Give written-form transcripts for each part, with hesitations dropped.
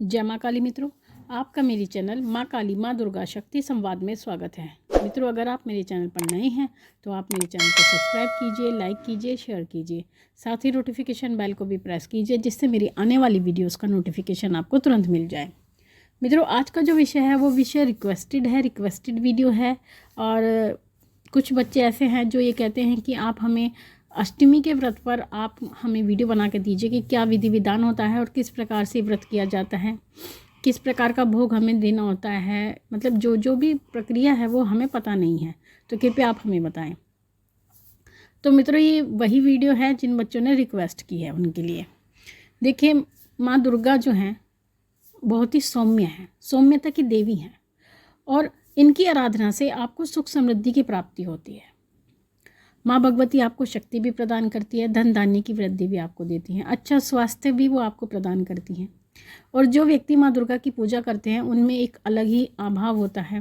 जय माँ काली मित्रों, आपका मेरी चैनल माँ काली माँ दुर्गा शक्ति संवाद में स्वागत है। मित्रों, अगर आप मेरे चैनल पर नए हैं तो आप मेरे चैनल को सब्सक्राइब कीजिए, लाइक कीजिए, शेयर कीजिए। साथ ही नोटिफिकेशन बेल को भी प्रेस कीजिए, जिससे मेरी आने वाली वीडियोस का नोटिफिकेशन आपको तुरंत मिल जाए। मित्रों, आज का जो विषय है वो विषय रिक्वेस्टेड वीडियो है। और कुछ बच्चे ऐसे हैं जो ये कहते हैं कि आप हमें अष्टमी के व्रत पर आप हमें वीडियो बना के दीजिए कि क्या विधि विधान होता है और किस प्रकार से व्रत किया जाता है, किस प्रकार का भोग हमें देना होता है। मतलब जो जो भी प्रक्रिया है वो हमें पता नहीं है, तो कृपया आप हमें बताएं। तो मित्रों, ये वही वीडियो है जिन बच्चों ने रिक्वेस्ट की है उनके लिए। देखिए, माँ दुर्गा जो हैं बहुत ही सौम्य हैं, सौम्यता की देवी हैं, और इनकी आराधना से आपको सुख समृद्धि की प्राप्ति होती है। माँ भगवती आपको शक्ति भी प्रदान करती है, धन धान्य की वृद्धि भी आपको देती हैं, अच्छा स्वास्थ्य भी वो आपको प्रदान करती हैं। और जो व्यक्ति माँ दुर्गा की पूजा करते हैं उनमें एक अलग ही आभाव होता है,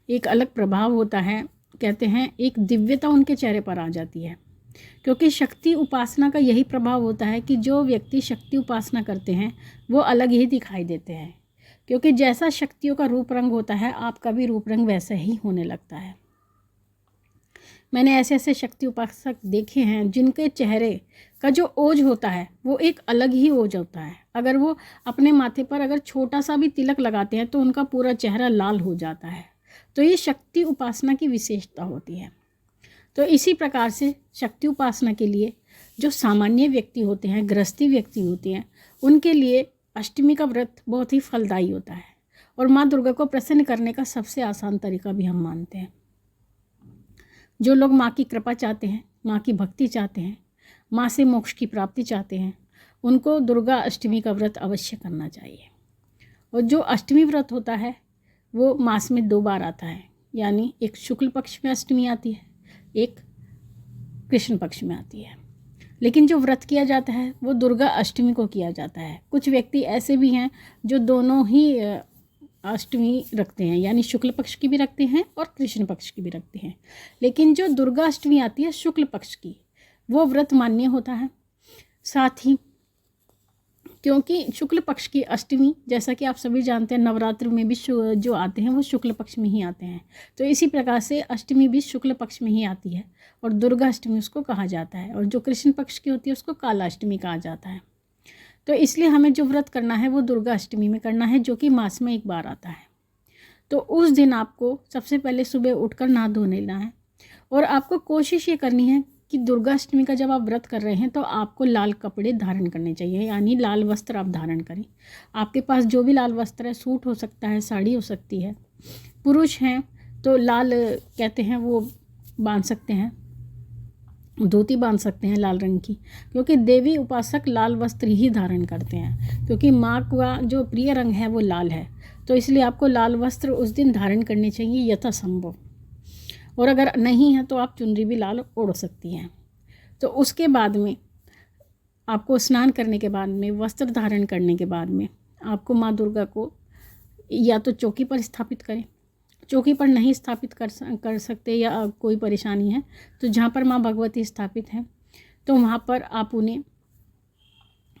एक अलग प्रभाव होता है। कहते हैं एक दिव्यता उनके चेहरे पर आ जाती है, क्योंकि शक्ति उपासना का यही प्रभाव होता है कि जो व्यक्ति शक्ति उपासना करते हैं वो अलग ही दिखाई देते हैं। क्योंकि जैसा शक्तियों का रूप रंग होता है, आपका भी रूप रंग वैसा ही होने लगता है। मैंने ऐसे ऐसे शक्ति उपासक देखे हैं जिनके चेहरे का जो ओज होता है वो एक अलग ही ओज होता है। अगर वो अपने माथे पर अगर छोटा सा भी तिलक लगाते हैं तो उनका पूरा चेहरा लाल हो जाता है। तो ये शक्ति उपासना की विशेषता होती है। तो इसी प्रकार से शक्ति उपासना के लिए जो सामान्य व्यक्ति होते हैं, गृहस्थी व्यक्ति होते हैं, उनके लिए अष्टमी का व्रत बहुत ही फलदायी होता है और माँ दुर्गा को प्रसन्न करने का सबसे आसान तरीका भी हम मानते हैं। जो लोग माँ की कृपा चाहते हैं, माँ की भक्ति चाहते हैं, माँ से मोक्ष की प्राप्ति चाहते हैं, उनको दुर्गा अष्टमी का व्रत अवश्य करना चाहिए। और जो अष्टमी व्रत होता है वो मास में 2 बार आता है, यानी एक शुक्ल पक्ष में अष्टमी आती है, एक कृष्ण पक्ष में आती है। लेकिन जो व्रत किया जाता है वो दुर्गा अष्टमी को किया जाता है। कुछ व्यक्ति ऐसे भी हैं जो दोनों ही अष्टमी रखते हैं, यानी शुक्ल पक्ष की भी रखते हैं और कृष्ण पक्ष की भी रखते हैं। लेकिन जो दुर्गा अष्टमी आती है शुक्ल पक्ष की, वो व्रत मान्य होता है। साथ ही क्योंकि शुक्ल पक्ष की अष्टमी, जैसा कि आप सभी जानते हैं, नवरात्र में भी जो आते हैं वो शुक्ल पक्ष में ही आते हैं। तो इसी प्रकार से अष्टमी भी शुक्ल पक्ष में ही आती है और दुर्गा अष्टमी उसको कहा जाता है, और जो कृष्ण पक्ष की होती है उसको काला अष्टमी कहा जाता है। तो इसलिए हमें जो व्रत करना है वो दुर्गा अष्टमी में करना है, जो कि मास में 1 बार आता है। तो उस दिन आपको सबसे पहले सुबह उठकर नहा धो लेना है, और आपको कोशिश ये करनी है कि दुर्गा अष्टमी का जब आप व्रत कर रहे हैं तो आपको लाल कपड़े धारण करने चाहिए, यानी लाल वस्त्र आप धारण करें। आपके पास जो भी लाल वस्त्र है, सूट हो सकता है, साड़ी हो सकती है। पुरुष हैं तो लाल कहते हैं वो बांध सकते हैं, धोती बांध सकते हैं लाल रंग की, क्योंकि देवी उपासक लाल वस्त्र ही धारण करते हैं, क्योंकि माँ का जो प्रिय रंग है वो लाल है। तो इसलिए आपको लाल वस्त्र उस दिन धारण करने चाहिए यथासंभव, और अगर नहीं है तो आप चुनरी भी लाल ओढ़ सकती हैं। तो उसके बाद में आपको स्नान करने के बाद में, वस्त्र धारण करने के बाद में, आपको माँ दुर्गा को या तो चौकी पर स्थापित करें, चौकी पर नहीं स्थापित कर सकते या कोई परेशानी है तो जहाँ पर माँ भगवती स्थापित हैं तो वहाँ पर आप उन्हें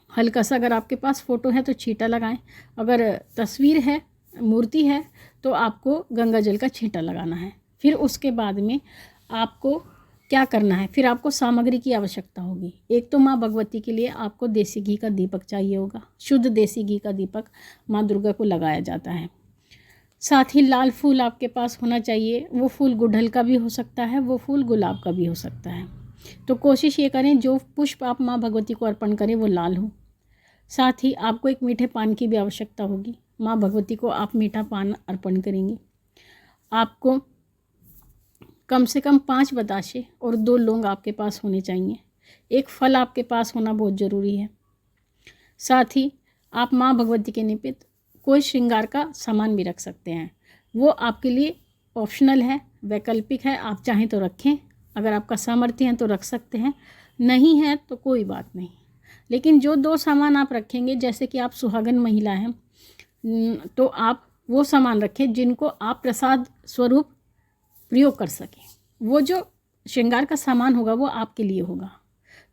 हल्का सा, अगर आपके पास फ़ोटो है तो छींटा लगाएं, अगर तस्वीर है, मूर्ति है, तो आपको गंगा जल का छींटा लगाना है। फिर उसके बाद में आपको क्या करना है, फिर आपको सामग्री की आवश्यकता होगी। एक तो माँ भगवती के लिए आपको देसी घी का दीपक चाहिए होगा, शुद्ध देसी घी का दीपक माँ दुर्गा को लगाया जाता है। साथ ही लाल फूल आपके पास होना चाहिए, वो फूल गुड़हल का भी हो सकता है, वो फूल गुलाब का भी हो सकता है। तो कोशिश ये करें जो पुष्प आप माँ भगवती को अर्पण करें वो लाल हो। साथ ही आपको एक मीठे पान की भी आवश्यकता होगी, माँ भगवती को आप मीठा पान अर्पण करेंगे। आपको कम से कम 5 बताशे और 2 लौंग आपके पास होने चाहिए। एक फल आपके पास होना बहुत ज़रूरी है। साथ ही आप माँ भगवती के निमित्त कोई श्रृंगार का सामान भी रख सकते हैं, वो आपके लिए ऑप्शनल है, वैकल्पिक है। आप चाहें तो रखें, अगर आपका सामर्थ्य है तो रख सकते हैं, नहीं है तो कोई बात नहीं। लेकिन जो 2 सामान आप रखेंगे, जैसे कि आप सुहागन महिला हैं, तो आप वो सामान रखें जिनको आप प्रसाद स्वरूप प्रयोग कर सकें। वो जो श्रृंगार का सामान होगा वो आपके लिए होगा।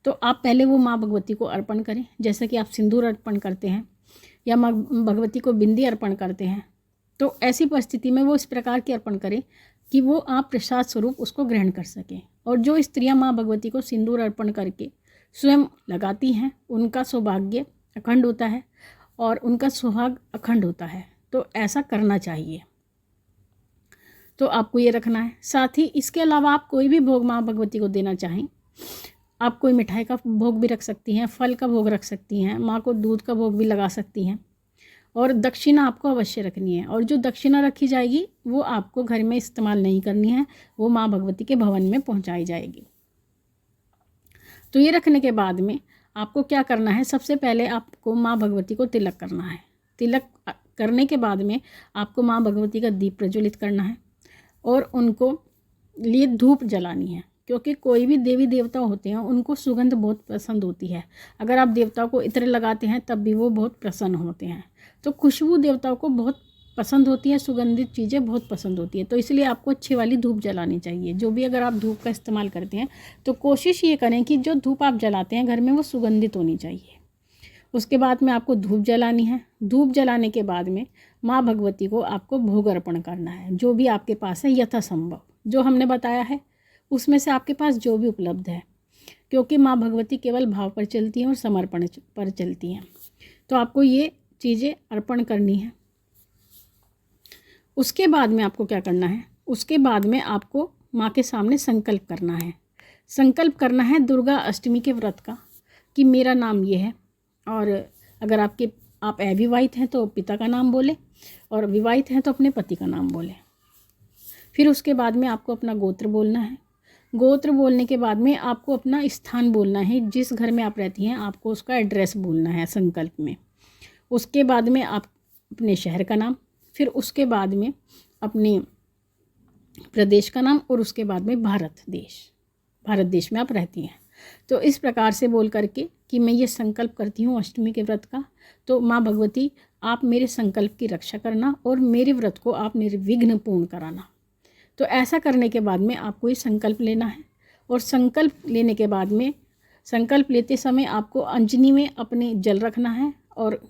तो आप पहले वो माँ भगवती को अर्पण करें, जैसे कि आप सिंदूर अर्पण करते हैं, या माँ भगवती को बिंदी अर्पण करते हैं, तो ऐसी परिस्थिति में वो इस प्रकार की अर्पण करें कि वो आप प्रसाद स्वरूप उसको ग्रहण कर सकें। और जो स्त्रियां माँ भगवती को सिंदूर अर्पण करके स्वयं लगाती हैं, उनका सौभाग्य अखंड होता है और उनका सुहाग अखंड होता है। तो ऐसा करना चाहिए। तो आपको ये रखना है। साथ ही इसके अलावा आप कोई भी भोग माँ भगवती को देना चाहें, आप कोई मिठाई का भोग भी रख सकती हैं, फल का भोग रख सकती हैं, माँ को दूध का भोग भी लगा सकती हैं। और दक्षिणा आपको अवश्य रखनी है। और जो दक्षिणा रखी जाएगी वो आपको घर में इस्तेमाल नहीं करनी है, वो माँ भगवती के भवन में पहुँचाई जाएगी। तो ये रखने के बाद में आपको क्या करना है, सबसे पहले आपको माँ भगवती को तिलक करना है। तिलक करने के बाद में आपको माँ भगवती का दीप प्रज्वलित करना है और उनको लिए धूप जलानी है, क्योंकि कोई भी देवी देवता होते हैं उनको सुगंध बहुत पसंद होती है। अगर आप देवताओं को इत्र लगाते हैं तब भी वो बहुत प्रसन्न होते हैं। तो खुशबू देवताओं को बहुत पसंद होती है, सुगंधित चीज़ें बहुत पसंद होती है। तो इसलिए आपको अच्छी वाली धूप जलानी चाहिए। जो भी अगर आप धूप का इस्तेमाल करते हैं तो कोशिश ये करें कि जो धूप आप जलाते हैं घर में वो सुगंधित होनी चाहिए। उसके बाद में आपको धूप जलानी है। धूप जलाने के बाद में माँ भगवती को आपको भोग अर्पण करना है, जो भी आपके पास है यथासंभव, जो हमने बताया है उसमें से आपके पास जो भी उपलब्ध है, क्योंकि माँ भगवती केवल भाव पर चलती हैं और समर्पण पर चलती हैं। तो आपको ये चीज़ें अर्पण करनी है। उसके बाद में आपको क्या करना है, उसके बाद में आपको माँ के सामने संकल्प करना है। संकल्प करना है दुर्गा अष्टमी के व्रत का, कि मेरा नाम ये है। और अगर आप अविवाहित हैं तो पिता का नाम बोले, और विवाहित हैं तो अपने पति का नाम बोले। फिर उसके बाद में आपको अपना गोत्र बोलना है। गोत्र बोलने के बाद में आपको अपना स्थान बोलना है, जिस घर में आप रहती हैं आपको उसका एड्रेस बोलना है संकल्प में। उसके बाद में आप अपने शहर का नाम, फिर उसके बाद में अपने प्रदेश का नाम, और उसके बाद में भारत देश में आप रहती हैं। तो इस प्रकार से बोल करके कि मैं ये संकल्प करती हूँ अष्टमी के व्रत का, तो माँ भगवती आप मेरे संकल्प की रक्षा करना और मेरे व्रत को आप निर्विघ्न पूर्ण कराना। तो ऐसा करने के बाद में आपको ये संकल्प लेना है। और संकल्प लेने के बाद में, संकल्प लेते समय आपको अंजनी में अपने जल रखना है और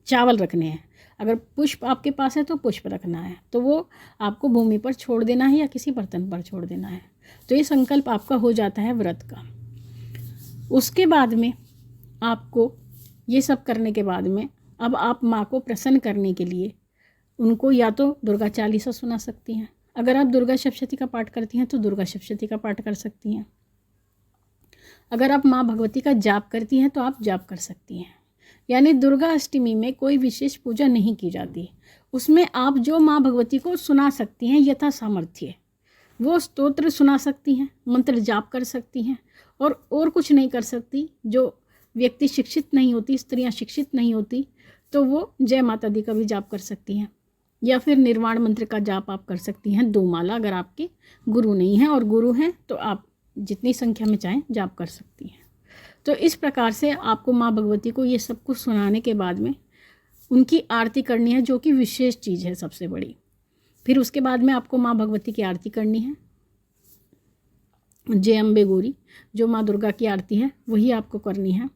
चावल रखने हैं। अगर पुष्प आपके पास है तो पुष्प रखना है, तो वो आपको भूमि पर छोड़ देना है या किसी बर्तन पर छोड़ देना है। तो ये संकल्प आपका हो जाता है व्रत का। उसके बाद में आपको ये सब करने के बाद में अब आप माँ को प्रसन्न करने के लिए उनको या तो दुर्गा चालीसा सुना सकती हैं। अगर आप दुर्गा सप्तशती का पाठ करती हैं तो दुर्गा सप्तशती का पाठ कर सकती हैं। अगर आप माँ भगवती का जाप करती हैं तो आप जाप कर सकती हैं। यानी दुर्गा अष्टमी में कोई विशेष पूजा नहीं की जाती। उसमें आप जो माँ भगवती को सुना सकती हैं यथा सामर्थ्य, वो स्तोत्र सुना सकती हैं, मंत्र जाप कर सकती हैं, और कुछ नहीं कर सकती। जो व्यक्ति शिक्षित नहीं होती, स्त्रियां शिक्षित नहीं होती, तो वो जय माता दी का भी जाप कर सकती हैं, या फिर निर्वाण मंत्र का जाप आप कर सकती हैं 2 माला, अगर आपके गुरु नहीं हैं। और गुरु हैं तो आप जितनी संख्या में चाहें जाप कर सकती हैं। तो इस प्रकार से आपको माँ भगवती को ये सब कुछ सुनाने के बाद में उनकी आरती करनी है, जो कि विशेष चीज़ है सबसे बड़ी। फिर उसके बाद में आपको माँ भगवती की आरती करनी है। जय अम्बे गौरी, जो माँ दुर्गा की आरती है वही आपको करनी है।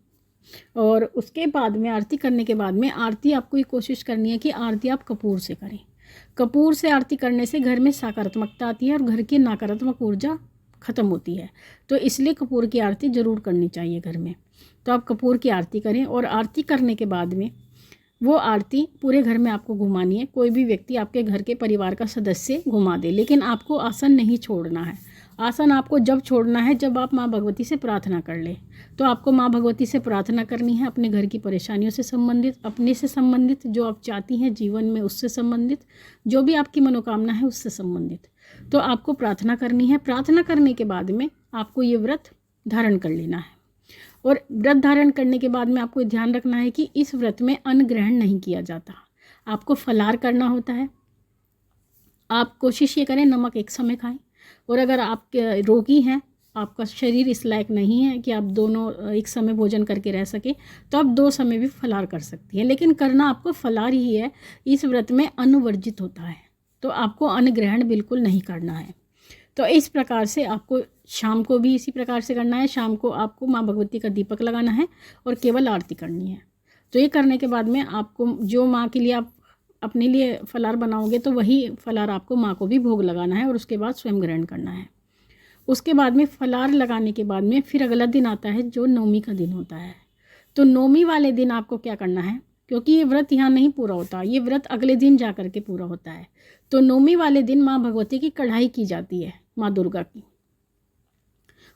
और उसके बाद में आरती करने के बाद में आरती आपको ये कोशिश करनी है कि आरती आप कपूर से करें। कपूर से आरती करने से घर में सकारात्मकता आती है और घर की नकारात्मक ऊर्जा ख़त्म होती है। तो इसलिए कपूर की आरती ज़रूर करनी चाहिए घर में। तो आप कपूर की आरती करें, और आरती करने के बाद में वो आरती पूरे घर में आपको घुमानी है। कोई भी व्यक्ति आपके घर के परिवार का सदस्य घुमा दे, लेकिन आपको आसन नहीं छोड़ना है। आसन आपको जब छोड़ना है जब आप माँ भगवती से प्रार्थना कर ले। तो आपको माँ भगवती से प्रार्थना करनी है, अपने घर की परेशानियों से संबंधित, अपने से संबंधित, जो आप चाहती हैं जीवन में उससे संबंधित, जो भी आपकी मनोकामना है उससे संबंधित। तो आपको प्रार्थना करनी है। प्रार्थना करने के बाद में आपको ये व्रत धारण कर लेना है। और व्रत धारण करने के बाद में आपको ध्यान रखना है कि इस व्रत में अन्न ग्रहण नहीं किया जाता, आपको फलाहार करना होता है। आप कोशिश ये करें नमक एक समय खाएं। और अगर आप रोगी हैं, आपका शरीर इस लायक नहीं है कि आप दोनों एक समय भोजन करके रह सके, तो आप 2 समय भी फलाहार कर सकती हैं, लेकिन करना आपको फलाहार ही है। इस व्रत में अन्न वर्जित होता है, तो आपको अन्न ग्रहण बिल्कुल नहीं करना है। तो इस प्रकार से आपको शाम को भी इसी प्रकार से करना है। शाम को आपको माँ भगवती का दीपक लगाना है और केवल आरती करनी है। तो ये करने के बाद में आपको जो माँ के लिए आप अपने लिए फलाहार बनाओगे तो वही फलाहार आपको माँ को भी भोग लगाना है और उसके बाद स्वयं ग्रहण करना है। उसके बाद में फलाहार लगाने के बाद में फिर अगला दिन आता है जो नवमी का दिन होता है। तो नवमी वाले दिन आपको क्या करना है, क्योंकि ये व्रत यहाँ नहीं पूरा होता, ये व्रत अगले दिन जा कर के पूरा होता है। तो नवमी वाले दिन माँ भगवती की कढ़ाई की जाती है, माँ दुर्गा की,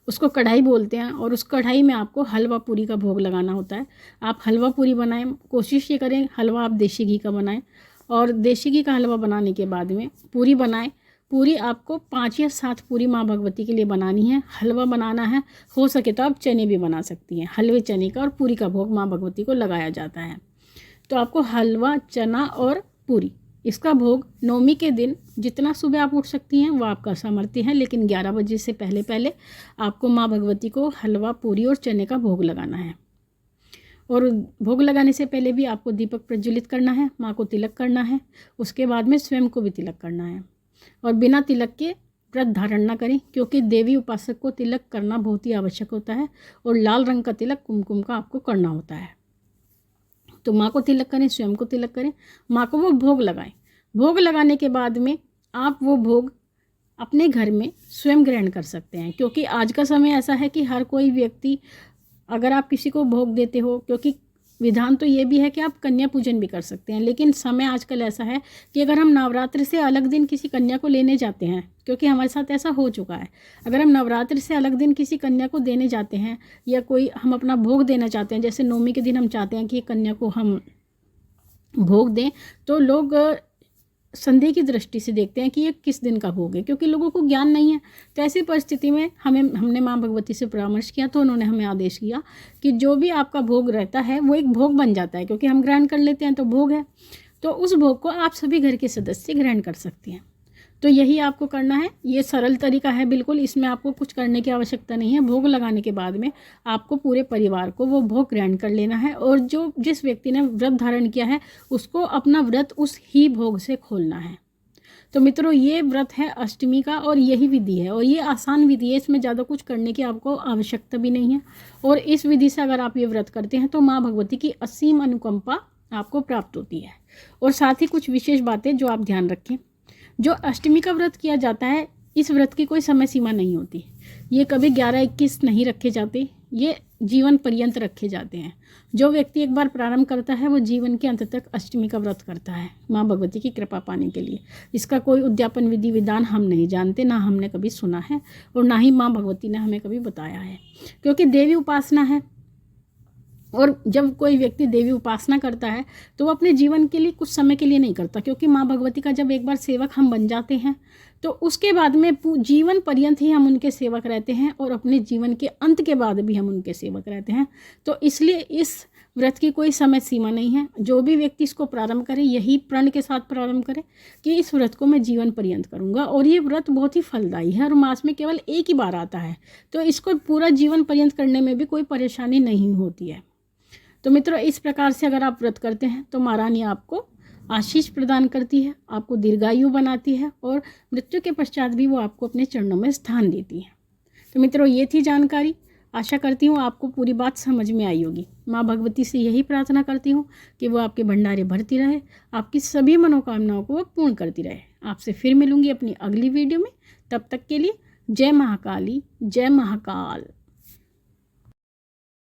उसको कढ़ाई बोलते हैं। और उस कढ़ाई में आपको हलवा पूरी का भोग लगाना होता है। आप हलवा पूरी बनाएं, कोशिश ये करें हलवा आप देसी घी का बनाएं। और देसी घी का हलवा बनाने के बाद में पूरी बनाएं। पूरी आपको 5 या 7 पूरी माँ भगवती के लिए बनानी है। हलवा बनाना है, हो सके तो आप चने भी बना सकती हैं, हलवे चने का, और पूरी का भोग माँ भगवती को लगाया जाता है। तो आपको हलवा, चना और पूरी, इसका भोग नवमी के दिन जितना सुबह आप उठ सकती हैं वो आपका सामर्थ्य है, लेकिन 11 बजे से पहले पहले आपको माँ भगवती को हलवा, पूरी और चने का भोग लगाना है। और भोग लगाने से पहले भी आपको दीपक प्रज्वलित करना है, माँ को तिलक करना है, उसके बाद में स्वयं को भी तिलक करना है। और बिना तिलक के व्रत धारण ना करें, क्योंकि देवी उपासक को तिलक करना बहुत ही आवश्यक होता है। और लाल रंग का तिलक कुमकुम का आपको करना होता है। तो माँ को तिलक करें, स्वयं को तिलक करें, माँ को वो भोग लगाएं। भोग लगाने के बाद में आप वो भोग अपने घर में स्वयं ग्रहण कर सकते हैं, क्योंकि आज का समय ऐसा है कि हर कोई व्यक्ति, अगर आप किसी को भोग देते हो, क्योंकि विधान तो ये भी है कि आप कन्या पूजन भी कर सकते हैं, लेकिन समय आजकल ऐसा है कि अगर हम नवरात्रि से अलग दिन किसी कन्या को लेने जाते हैं, क्योंकि हमारे साथ ऐसा हो चुका है, अगर हम नवरात्रि से अलग दिन किसी कन्या को देने जाते हैं या कोई हम अपना भोग देना चाहते हैं, जैसे नवमी के दिन हम चाहते हैं कि कन्या को हम भोग दें, तो लोग संदेह की दृष्टि से देखते हैं कि ये किस दिन का भोग है, क्योंकि लोगों को ज्ञान नहीं है। तो ऐसी परिस्थिति में हमने माँ भगवती से परामर्श किया, तो उन्होंने हमें आदेश किया कि जो भी आपका भोग रहता है वो एक भोग बन जाता है, क्योंकि हम ग्रहण कर लेते हैं तो भोग है, तो उस भोग को आप सभी घर के सदस्य ग्रहण कर सकते हैं। तो यही आपको करना है। ये सरल तरीका है बिल्कुल, इसमें आपको कुछ करने की आवश्यकता नहीं है। भोग लगाने के बाद में आपको पूरे परिवार को वो भोग ग्रहण कर लेना है, और जिस व्यक्ति ने व्रत धारण किया है उसको अपना व्रत उस ही भोग से खोलना है। तो मित्रों, ये व्रत है अष्टमी का, और यही विधि है, और ये आसान विधि है, इसमें ज़्यादा कुछ करने की आपको आवश्यकता भी नहीं है। और इस विधि से अगर आप ये व्रत करते हैं तो माँ भगवती की असीम अनुकंपा आपको प्राप्त होती है। और साथ ही कुछ विशेष बातें जो आप ध्यान रखें। जो अष्टमी का व्रत किया जाता है, इस व्रत की कोई समय सीमा नहीं होती। ये कभी 11-21 नहीं रखे जाते, ये जीवन पर्यंत रखे जाते हैं। जो व्यक्ति एक बार प्रारंभ करता है वो जीवन के अंत तक अष्टमी का व्रत करता है, माँ भगवती की कृपा पाने के लिए। इसका कोई उद्यापन विधि विधान हम नहीं जानते, ना हमने कभी सुना है, और ना ही माँ भगवती ने हमें कभी बताया है, क्योंकि देवी उपासना है। और जब कोई व्यक्ति देवी उपासना करता है तो वो अपने जीवन के लिए कुछ समय के लिए नहीं करता, क्योंकि माँ भगवती का जब एक बार सेवक हम बन जाते हैं तो उसके बाद में जीवन पर्यंत ही हम उनके सेवक रहते हैं, और अपने जीवन के अंत के बाद भी हम उनके सेवक रहते हैं। तो इसलिए इस व्रत की कोई समय सीमा नहीं है। जो भी व्यक्ति इसको प्रारंभ करे, यही प्रण के साथ प्रारंभ करे कि इस व्रत को मैं जीवन पर्यंत करूँगा। और ये व्रत बहुत ही फलदायी है, और मास में केवल एक ही बार आता है, तो इसको पूरा जीवन पर्यंत करने में भी कोई परेशानी नहीं होती है। तो मित्रों, इस प्रकार से अगर आप व्रत करते हैं तो माँ रानी आपको आशीष प्रदान करती है, आपको दीर्घायु बनाती है, और मृत्यु के पश्चात भी वो आपको अपने चरणों में स्थान देती है। तो मित्रों, ये थी जानकारी। आशा करती हूँ आपको पूरी बात समझ में आई होगी। माँ भगवती से यही प्रार्थना करती हूँ कि वो आपके भंडारे भरती रहे, आपकी सभी मनोकामनाओं को वो पूर्ण करती रहे। आपसे फिर मिलूंगी अपनी अगली वीडियो में। तब तक के लिए जय महाकाली, जय महाकाल।